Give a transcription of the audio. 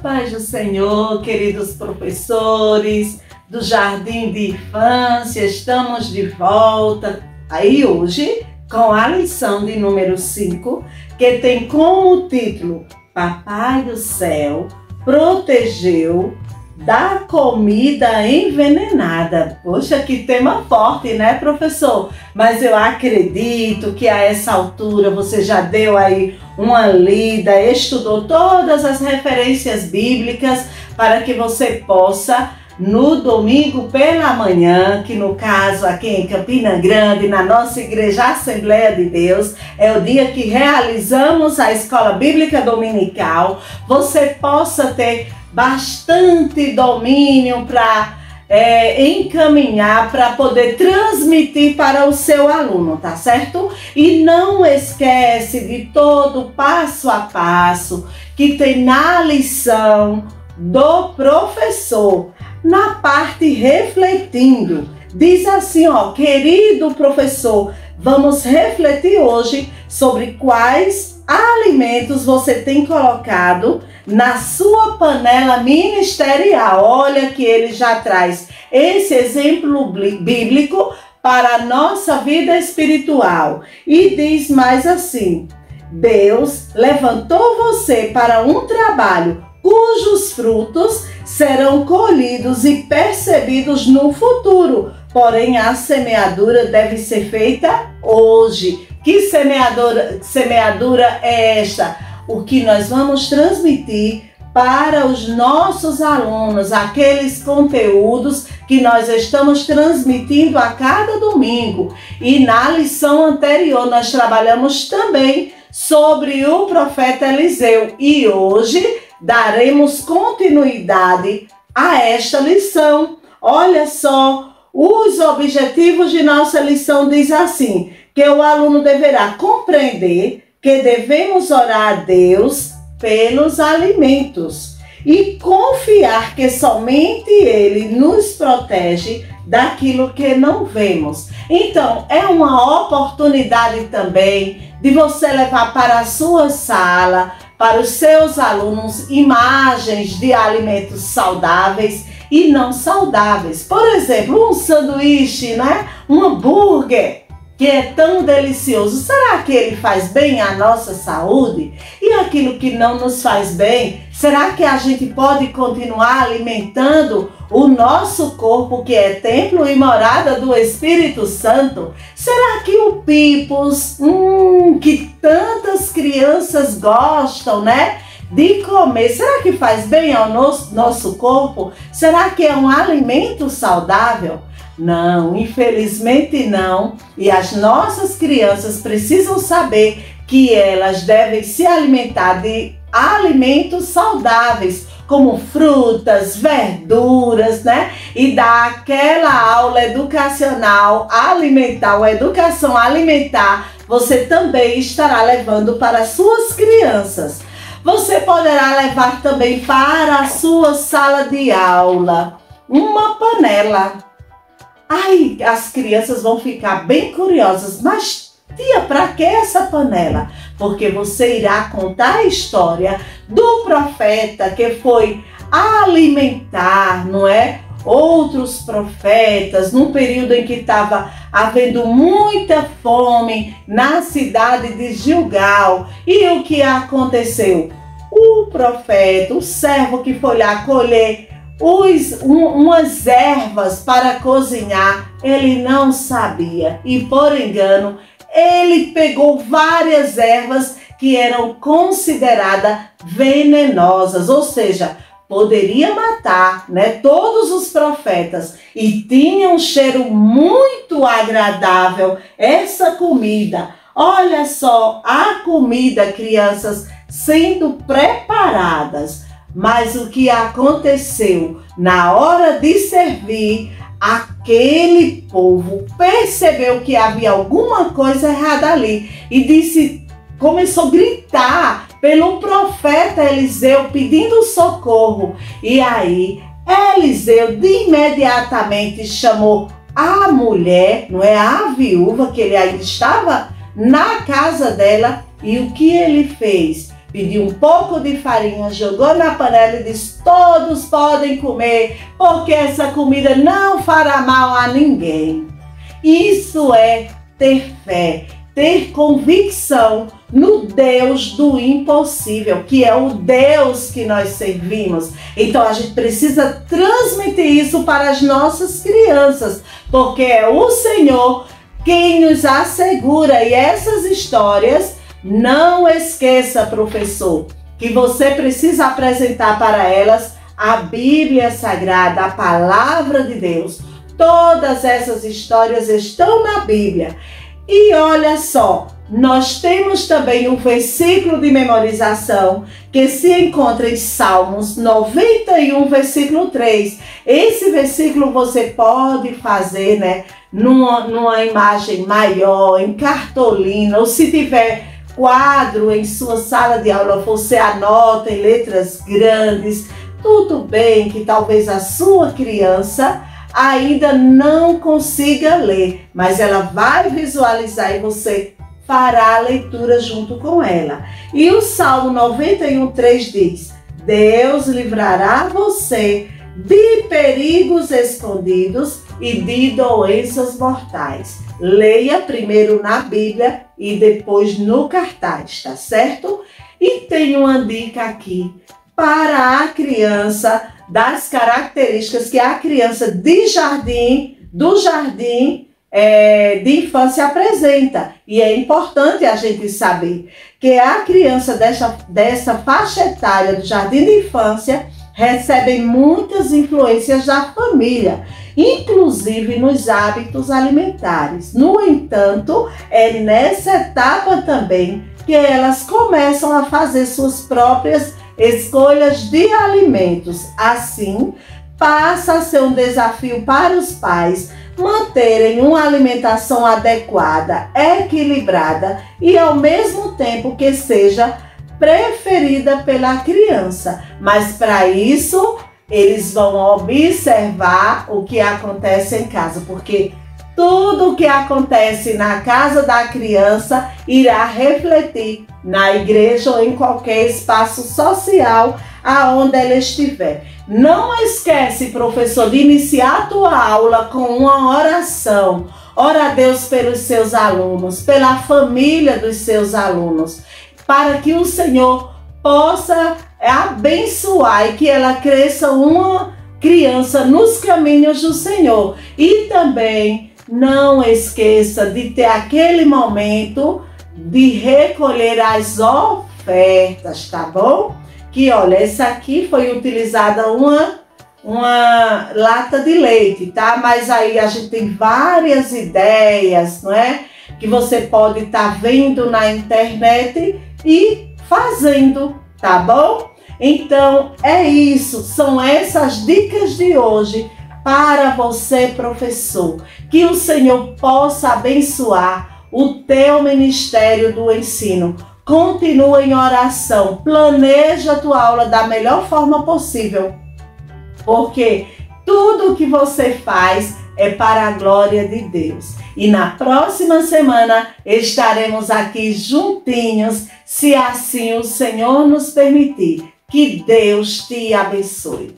paz do Senhor, queridos professores do Jardim de Infância, estamos de volta aí hoje com a lição de número 5, que tem como título Papai do Céu protegeu da comida envenenada. Poxa, que tema forte, né, professor? Mas eu acredito que a essa altura você já deu aí uma lida, estudou todas as referências bíblicas para que você possa, no domingo pela manhã, que no caso aqui em Campina Grande, na nossa Igreja Assembleia de Deus, é o dia que realizamos a Escola Bíblica Dominical, você possa ter bastante domínio para encaminhar, para poder transmitir para o seu aluno, tá certo? E não esquece de todo o passo a passo que tem na lição do professor, na parte refletindo. Diz assim, ó, querido professor, vamos refletir hoje sobre quais alimentos você tem colocado na sua panela ministerial. Olha que ele já traz esse exemplo bíblico para a nossa vida espiritual. E diz mais assim: Deus levantou você para um trabalho cujos frutos serão colhidos e percebidos no futuro. Porém, a semeadura deve ser feita hoje. Que semeadura é esta? O que nós vamos transmitir para os nossos alunos, aqueles conteúdos que nós estamos transmitindo a cada domingo. E na lição anterior nós trabalhamos também sobre o profeta Eliseu. E hoje daremos continuidade a esta lição. Olha só, os objetivos de nossa lição diz assim, que o aluno deverá compreender que devemos orar a Deus pelos alimentos e confiar que somente Ele nos protege daquilo que não vemos. Então, é uma oportunidade também de você levar para a sua sala, para os seus alunos, imagens de alimentos saudáveis e não saudáveis. Por exemplo, um sanduíche, né? Um hambúrguer, que é tão delicioso. Será que ele faz bem à nossa saúde? E aquilo que não nos faz bem, será que a gente pode continuar alimentando o nosso corpo, que é templo e morada do Espírito Santo? Será que o Pipos, que tantas crianças gostam, né, de comer, será que faz bem ao nosso corpo? Será que é um alimento saudável? Não, infelizmente não. E as nossas crianças precisam saber que elas devem se alimentar de alimentos saudáveis, como frutas, verduras, né? E dar aquela aula educacional alimentar, ou educação alimentar, você também estará levando para as suas crianças. Você poderá levar também para a sua sala de aula uma panela. Ai, as crianças vão ficar bem curiosas, mas tia, para que essa panela? Porque você irá contar a história do profeta que foi alimentar, não é? Outros profetas, num período em que estava havendo muita fome na cidade de Gilgal. E o que aconteceu? O profeta, o servo que foi lá colher umas ervas para cozinhar, ele não sabia. E por engano, ele pegou várias ervas que eram consideradas venenosas, ou seja, poderia matar, né, todos os profetas. E tinha um cheiro muito agradável essa comida. Olha só, a comida, crianças, sendo preparadas. Mas o que aconteceu na hora de servir, aquele povo percebeu que havia alguma coisa errada ali e começou a gritar pelo profeta Eliseu pedindo socorro. E aí Eliseu imediatamente chamou a mulher, não é, a viúva, que ele ainda estava na casa dela, e o que ele fez? pediu um pouco de farinha, jogou na panela e disse: todos podem comer, porque essa comida não fará mal a ninguém. Isso é ter fé, ter convicção no Deus do impossível, que é o Deus que nós servimos. Então a gente precisa transmitir isso para as nossas crianças, porque é o Senhor quem nos assegura. E essas histórias, não esqueça, professor, que você precisa apresentar para elas a Bíblia Sagrada, a Palavra de Deus. Todas essas histórias estão na Bíblia. E olha só, nós temos também um versículo de memorização que se encontra em Salmos 91, versículo 3. Esse versículo você pode fazer, né, numa imagem maior, em cartolina, ou se tiver quadro em sua sala de aula, você anota em letras grandes. Tudo bem que talvez a sua criança ainda não consiga ler, mas ela vai visualizar e você fará a leitura junto com ela. E o Salmo 91:3 diz: Deus livrará você de perigos escondidos e de doenças mortais. Leia primeiro na Bíblia e depois no cartaz, tá certo? E tem uma dica aqui para a criança, das características que a criança do jardim de infância apresenta. E é importante a gente saber que a criança dessa faixa etária do jardim de infância recebe muitas influências da família, inclusive nos hábitos alimentares. No entanto, é nessa etapa também que elas começam a fazer suas próprias escolhas de alimentos. Assim, passa a ser um desafio para os pais manterem uma alimentação adequada, equilibrada e ao mesmo tempo que seja preferida pela criança. Mas para isso, eles vão observar o que acontece em casa, porque tudo o que acontece na casa da criança irá refletir na igreja ou em qualquer espaço social aonde ela estiver. Não esquece, professor, de iniciar a tua aula com uma oração. Ora a Deus pelos seus alunos, pela família dos seus alunos, para que o Senhor possa abençoar e que ela cresça uma criança nos caminhos do Senhor. E também não esqueça de ter aquele momento de recolher as ofertas, tá bom? Que olha, essa aqui foi utilizada uma lata de leite, tá? Mas aí a gente tem várias ideias, não é? Que você pode estar vendo na internet e fazendo, tá bom? Então é isso, são essas dicas de hoje para você, professor. Que o Senhor possa abençoar o teu ministério do ensino. Continua em oração, planeja a tua aula da melhor forma possível, porque tudo que você faz é para a glória de Deus. E na próxima semana estaremos aqui juntinhos, se assim o Senhor nos permitir. Que Deus te abençoe.